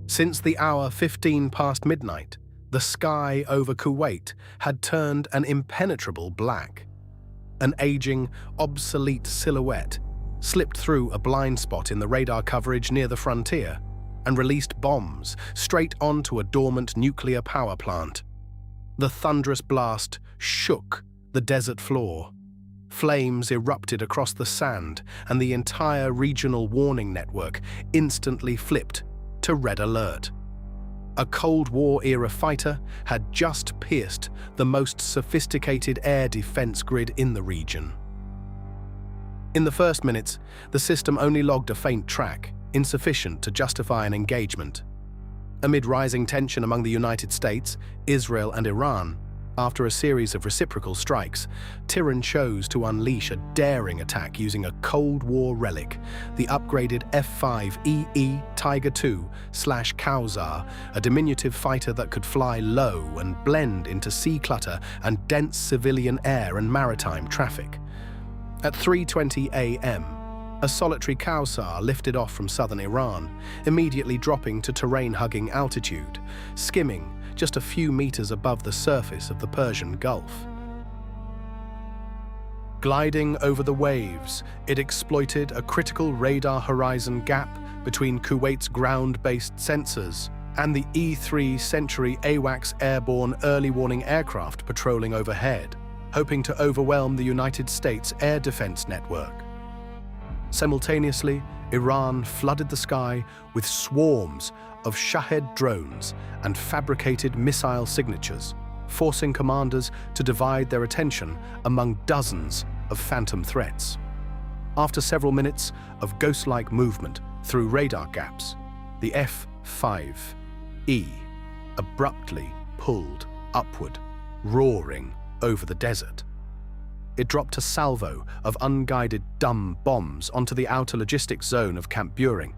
Since the hour 15 past midnight, the sky over Kuwait had turned an impenetrable black. An aging, obsolete silhouette slipped through a blind spot in the radar coverage near the frontier and released bombs straight onto a dormant nuclear power plant. The thunderous blast shook the desert floor. Flames erupted across the sand, and the entire regional warning network instantly flipped to red alert. A Cold War-era fighter had just pierced the most sophisticated air defense grid in the region. In the first minutes, the system only logged a faint track, insufficient to justify an engagement. Amid rising tension among the United States, Israel, and Iran, after a series of reciprocal strikes, Tehran chose to unleash a daring attack using a Cold War relic, the upgraded F-5E Tiger II/Kowsar, a diminutive fighter that could fly low and blend into sea clutter and dense civilian air and maritime traffic. At 3:20 a.m., a solitary Kowsar lifted off from southern Iran, immediately dropping to terrain-hugging altitude, skimming just a few meters above the surface of the Persian Gulf. Gliding over the waves, it exploited a critical radar horizon gap between Kuwait's ground-based sensors and the E-3 Sentry AWACS airborne early warning aircraft patrolling overhead, hoping to overwhelm the United States air defense network. Simultaneously, Iran flooded the sky with swarms of Shahed drones and fabricated missile signatures, forcing commanders to divide their attention among dozens of phantom threats. After several minutes of ghost-like movement through radar gaps, the F-5E abruptly pulled upward, roaring over the desert. It dropped a salvo of unguided dumb bombs onto the outer logistics zone of Camp Buehring.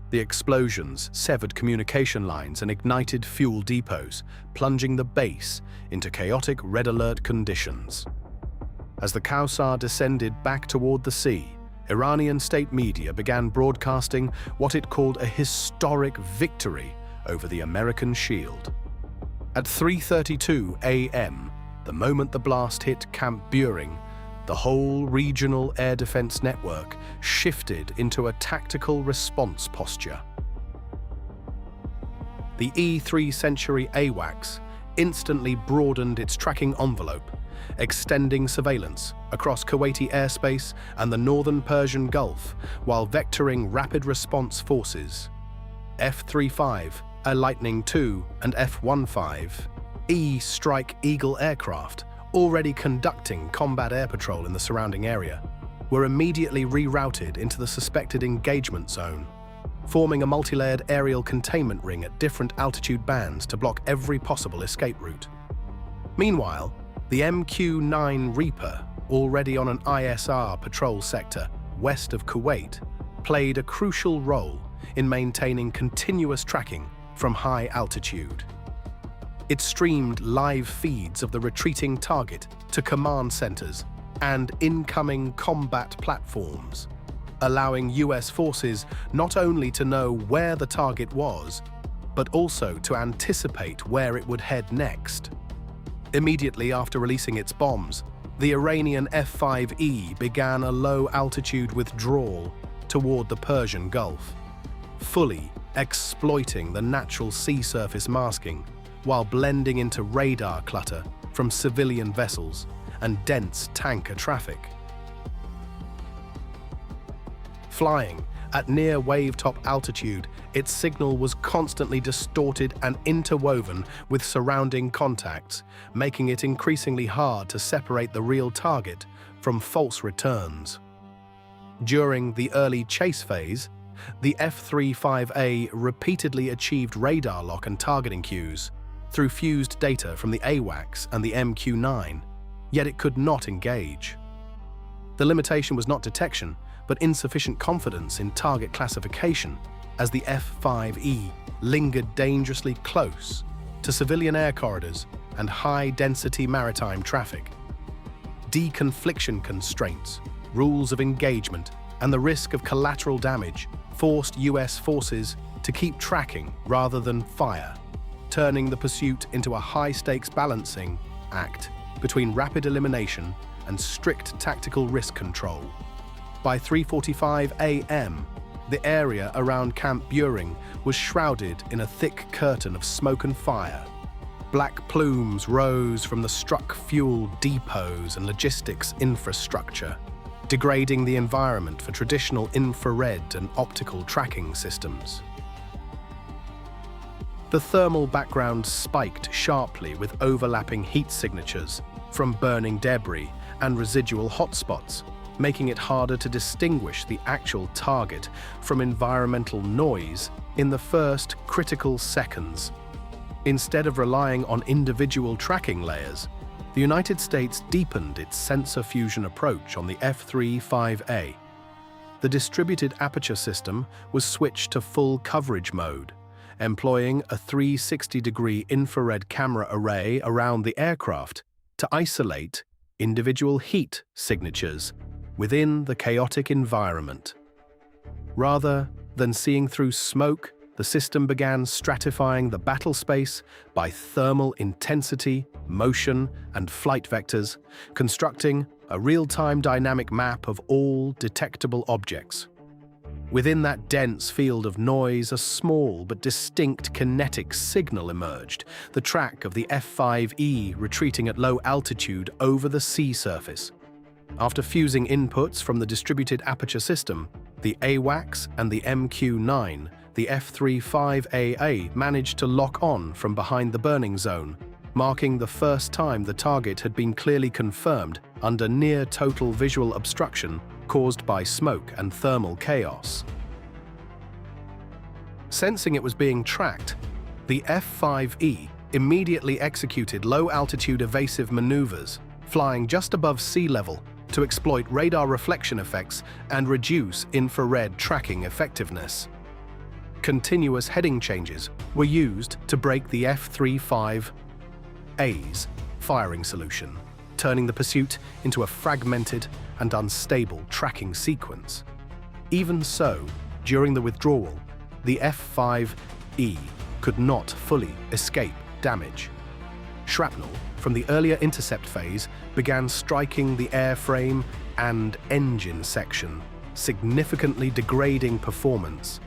The explosions severed communication lines and ignited fuel depots, plunging the base into chaotic red alert conditions. As the Kowsar descended back toward the sea, Iranian state media began broadcasting what it called a historic victory over the American shield. At 3:32 a.m., the moment the blast hit Camp Buehring, the whole regional air defense network shifted into a tactical response posture. The E-3 Sentry AWACS instantly broadened its tracking envelope, extending surveillance across Kuwaiti airspace and the northern Persian Gulf while vectoring rapid response forces. F-35, a Lightning II, and F-15E Strike Eagle aircraft, already conducting combat air patrol in the surrounding area, were immediately rerouted into the suspected engagement zone, forming a multi-layered aerial containment ring at different altitude bands to block every possible escape route. Meanwhile, the MQ-9 Reaper, already on an ISR patrol sector west of Kuwait, played a crucial role in maintaining continuous tracking from high altitude. It streamed live feeds of the retreating target to command centers and incoming combat platforms, allowing US forces not only to know where the target was, but also to anticipate where it would head next. Immediately after releasing its bombs, the Iranian F-5E began a low-altitude withdrawal toward the Persian Gulf, fully exploiting the natural sea surface masking while blending into radar clutter from civilian vessels and dense tanker traffic. Flying at near wave-top altitude, its signal was constantly distorted and interwoven with surrounding contacts, making it increasingly hard to separate the real target from false returns. During the early chase phase, the F-35A repeatedly achieved radar lock and targeting cues through fused data from the AWACS and the MQ-9, yet it could not engage. The limitation was not detection, but insufficient confidence in target classification, as the F-5E lingered dangerously close to civilian air corridors and high-density maritime traffic. Deconfliction constraints, rules of engagement, and the risk of collateral damage forced US forces to keep tracking rather than fire, turning the pursuit into a high-stakes balancing act between rapid elimination and strict tactical risk control. By 3:45 a.m., the area around Camp Buehring was shrouded in a thick curtain of smoke and fire. Black plumes rose from the struck fuel depots and logistics infrastructure, degrading the environment for traditional infrared and optical tracking systems. The thermal background spiked sharply with overlapping heat signatures from burning debris and residual hotspots, making it harder to distinguish the actual target from environmental noise in the first critical seconds. Instead of relying on individual tracking layers, the United States deepened its sensor fusion approach on the F-35A. The distributed aperture system was switched to full coverage mode, employing a 360-degree infrared camera array around the aircraft to isolate individual heat signatures within the chaotic environment. Rather than seeing through smoke, the system began stratifying the battle space by thermal intensity, motion, and flight vectors, constructing a real-time dynamic map of all detectable objects. Within that dense field of noise, a small but distinct kinetic signal emerged, the track of the F-5E retreating at low altitude over the sea surface. After fusing inputs from the distributed aperture system, the AWACS and the MQ-9, the F-35AA managed to lock on from behind the burning zone, marking the first time the target had been clearly confirmed under near-total visual obstruction caused by smoke and thermal chaos. Sensing it was being tracked, the F-5E immediately executed low-altitude evasive maneuvers, flying just above sea level to exploit radar reflection effects and reduce infrared tracking effectiveness. Continuous heading changes were used to break the F-35A's firing solution, turning the pursuit into a fragmented and unstable tracking sequence. Even so, during the withdrawal, the F-5E could not fully escape damage. Shrapnel from the earlier intercept phase began striking the airframe and engine section, significantly degrading performance.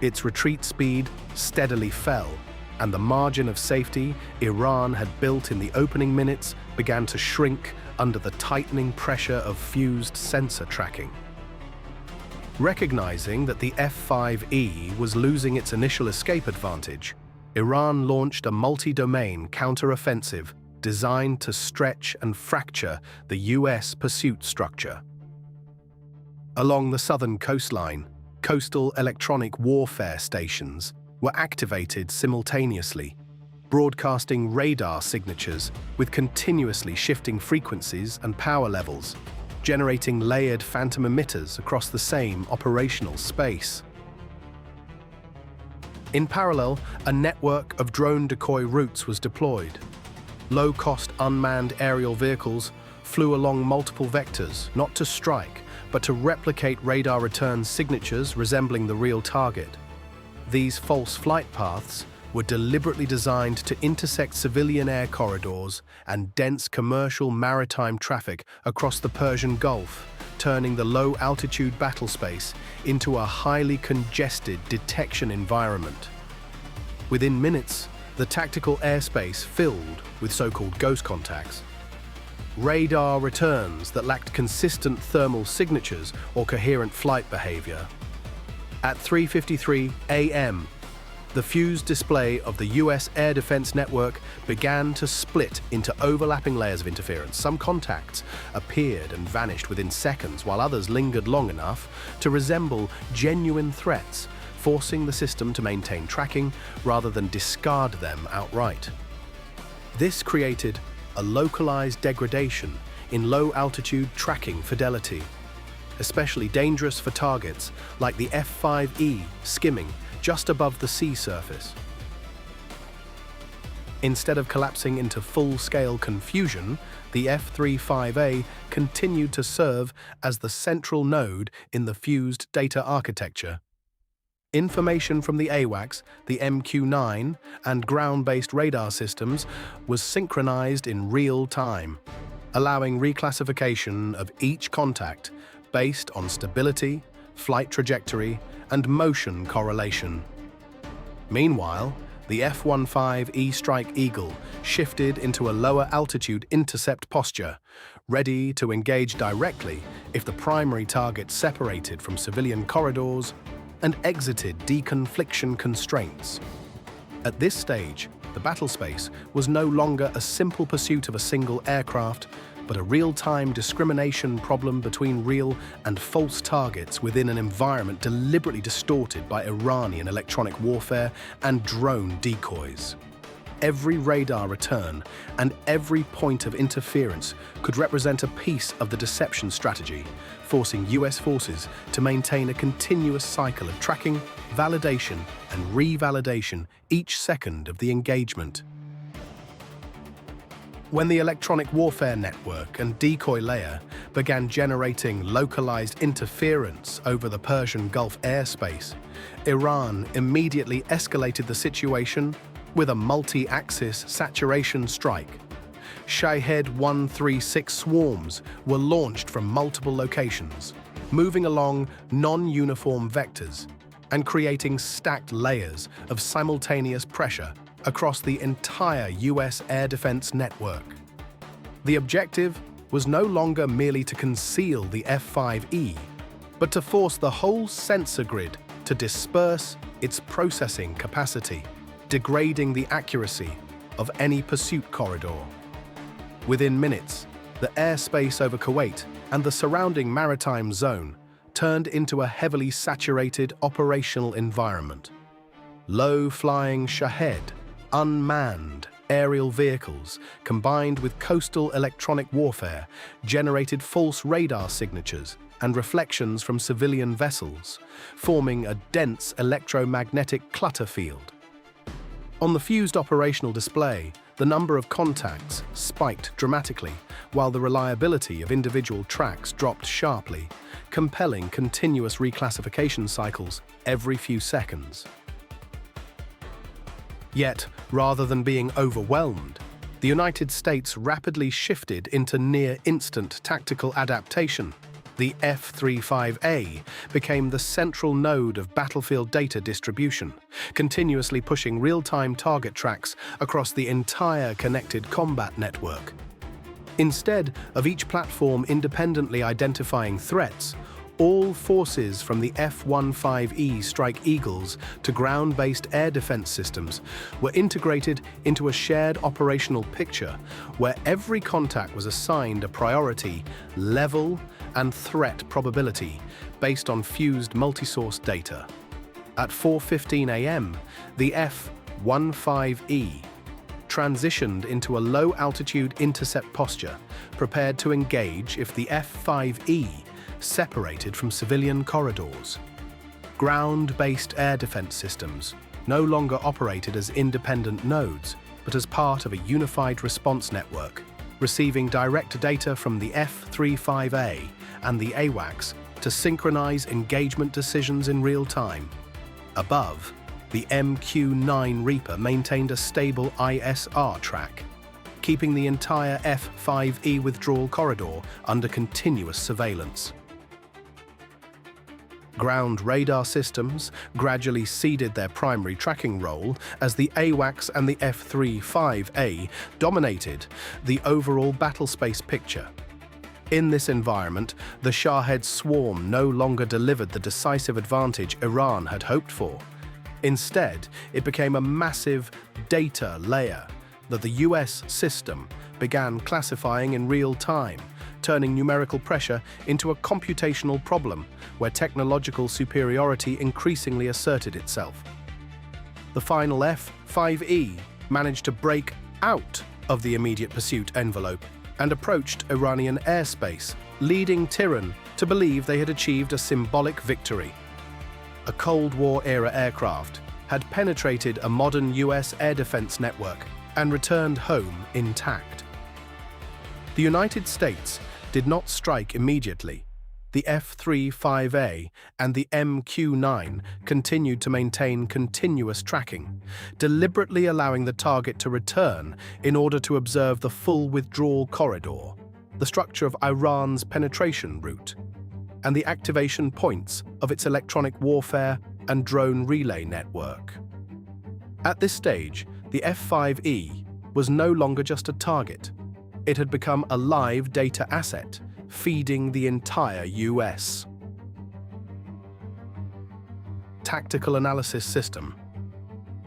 Its retreat speed steadily fell, and the margin of safety Iran had built in the opening minutes began to shrink under the tightening pressure of fused sensor tracking. Recognizing that the F-5E was losing its initial escape advantage, Iran launched a multi-domain counter-offensive designed to stretch and fracture the US pursuit structure. Along the southern coastline, coastal electronic warfare stations were activated simultaneously, broadcasting radar signatures with continuously shifting frequencies and power levels, generating layered phantom emitters across the same operational space. In parallel, a network of drone decoy routes was deployed. Low-cost unmanned aerial vehicles flew along multiple vectors, not to strike, but to replicate radar return signatures resembling the real target. These false flight paths were deliberately designed to intersect civilian air corridors and dense commercial maritime traffic across the Persian Gulf, turning the low-altitude battle space into a highly congested detection environment. Within minutes, the tactical airspace filled with so-called ghost contacts. Radar returns that lacked consistent thermal signatures or coherent flight behavior. At 3:53 a.m., the fused display of the US air defense network began to split into overlapping layers of interference. Some contacts appeared and vanished within seconds, while others lingered long enough to resemble genuine threats, forcing the system to maintain tracking rather than discard them outright. This created a localized degradation in low-altitude tracking fidelity, especially dangerous for targets like the F-5E skimming just above the sea surface. Instead of collapsing into full-scale confusion, the F-35A continued to serve as the central node in the fused data architecture. Information from the AWACS, the MQ-9, and ground-based radar systems was synchronized in real time, allowing reclassification of each contact based on stability, flight trajectory, and motion correlation. Meanwhile, the F-15E Strike Eagle shifted into a lower altitude intercept posture, ready to engage directly if the primary target separated from civilian corridors and exited deconfliction constraints. At this stage, the battlespace was no longer a simple pursuit of a single aircraft, but a real-time discrimination problem between real and false targets within an environment deliberately distorted by Iranian electronic warfare and drone decoys. Every radar return and every point of interference could represent a piece of the deception strategy, forcing US forces to maintain a continuous cycle of tracking, validation, and revalidation each second of the engagement. When the electronic warfare network and decoy layer began generating localized interference over the Persian Gulf airspace, Iran immediately escalated the situation with a multi-axis saturation strike. Shahed 136 swarms were launched from multiple locations, moving along non-uniform vectors and creating stacked layers of simultaneous pressure across the entire US air defense network. The objective was no longer merely to conceal the F-5E, but to force the whole sensor grid to disperse its processing capacity, degrading the accuracy of any pursuit corridor. Within minutes, the airspace over Kuwait and the surrounding maritime zone turned into a heavily saturated operational environment. Low-flying Shahed, unmanned aerial vehicles combined with coastal electronic warfare generated false radar signatures and reflections from civilian vessels, forming a dense electromagnetic clutter field. On the fused operational display, the number of contacts spiked dramatically, while the reliability of individual tracks dropped sharply, compelling continuous reclassification cycles every few seconds. Yet, rather than being overwhelmed, the United States rapidly shifted into near-instant tactical adaptation. The F-35A became the central node of battlefield data distribution, continuously pushing real-time target tracks across the entire connected combat network. Instead of each platform independently identifying threats, all forces from the F-15E Strike Eagles to ground-based air defense systems were integrated into a shared operational picture where every contact was assigned a priority, level, and threat probability based on fused multi-source data. At 4:15 a.m., the F-15E transitioned into a low-altitude intercept posture, prepared to engage if the F-5E separated from civilian corridors. Ground-based air defense systems no longer operated as independent nodes, but as part of a unified response network, receiving direct data from the F-35A and the AWACS to synchronize engagement decisions in real time. Above, the MQ-9 Reaper maintained a stable ISR track, keeping the entire F-5E withdrawal corridor under continuous surveillance. Ground radar systems gradually ceded their primary tracking role as the AWACS and the F-35A dominated the overall battlespace picture. In this environment, the Shahed swarm no longer delivered the decisive advantage Iran had hoped for. Instead, it became a massive data layer that the US system began classifying in real time, turning numerical pressure into a computational problem where technological superiority increasingly asserted itself. The final F-5E managed to break out of the immediate pursuit envelope and approached Iranian airspace, leading Tehran to believe they had achieved a symbolic victory. A Cold War-era aircraft had penetrated a modern US air defense network and returned home intact. The United States did not strike immediately. the F-35E and the MQ-9 continued to maintain continuous tracking, deliberately allowing the target to return in order to observe the full withdrawal corridor, the structure of Iran's penetration route, and the activation points of its electronic warfare and drone relay network. At this stage, the F-5E was no longer just a target. It had become a live data asset, feeding the entire US. Tactical Analysis System.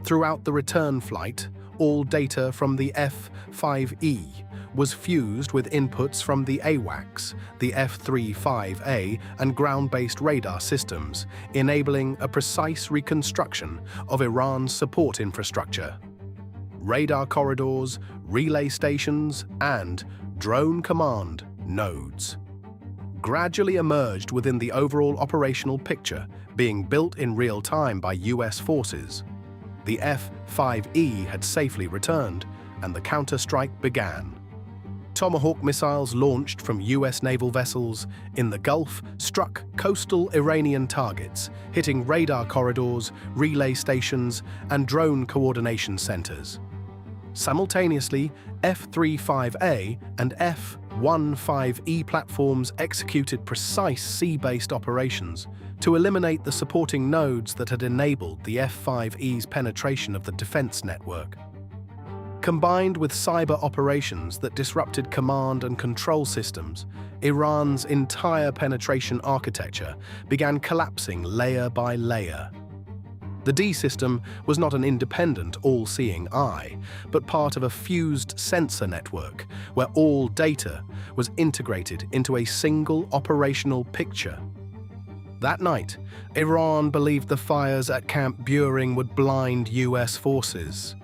Throughout the return flight, all data from the F-5E was fused with inputs from the AWACS, the F-35A, and ground-based radar systems, enabling a precise reconstruction of Iran's support infrastructure. Radar corridors, relay stations, and drone command nodes gradually emerged within the overall operational picture, being built in real time by US forces. The F-5E had safely returned, and the counter-strike began. Tomahawk missiles launched from US naval vessels in the Gulf struck coastal Iranian targets, hitting radar corridors, relay stations, and drone coordination centers. Simultaneously, F-35A and F-15E platforms executed precise sea-based operations to eliminate the supporting nodes that had enabled the F-5E's penetration of the defense network. Combined with cyber operations that disrupted command and control systems, Iran's entire penetration architecture began collapsing layer by layer. The D system was not an independent, all-seeing eye, but part of a fused sensor network where all data was integrated into a single operational picture. That night, Iran believed the fires at Camp Buehring would blind US forces.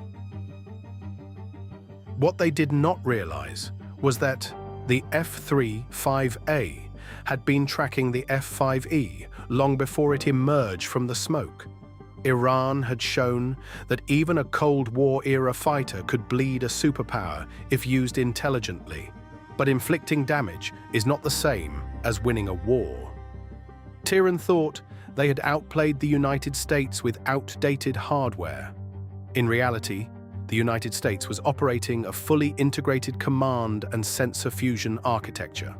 What they did not realize was that the F-35A had been tracking the F-5E long before it emerged from the smoke. Iran had shown that even a Cold War-era fighter could bleed a superpower if used intelligently, but inflicting damage is not the same as winning a war. Tehran thought they had outplayed the United States with outdated hardware. In reality, the United States was operating a fully integrated command and sensor fusion architecture.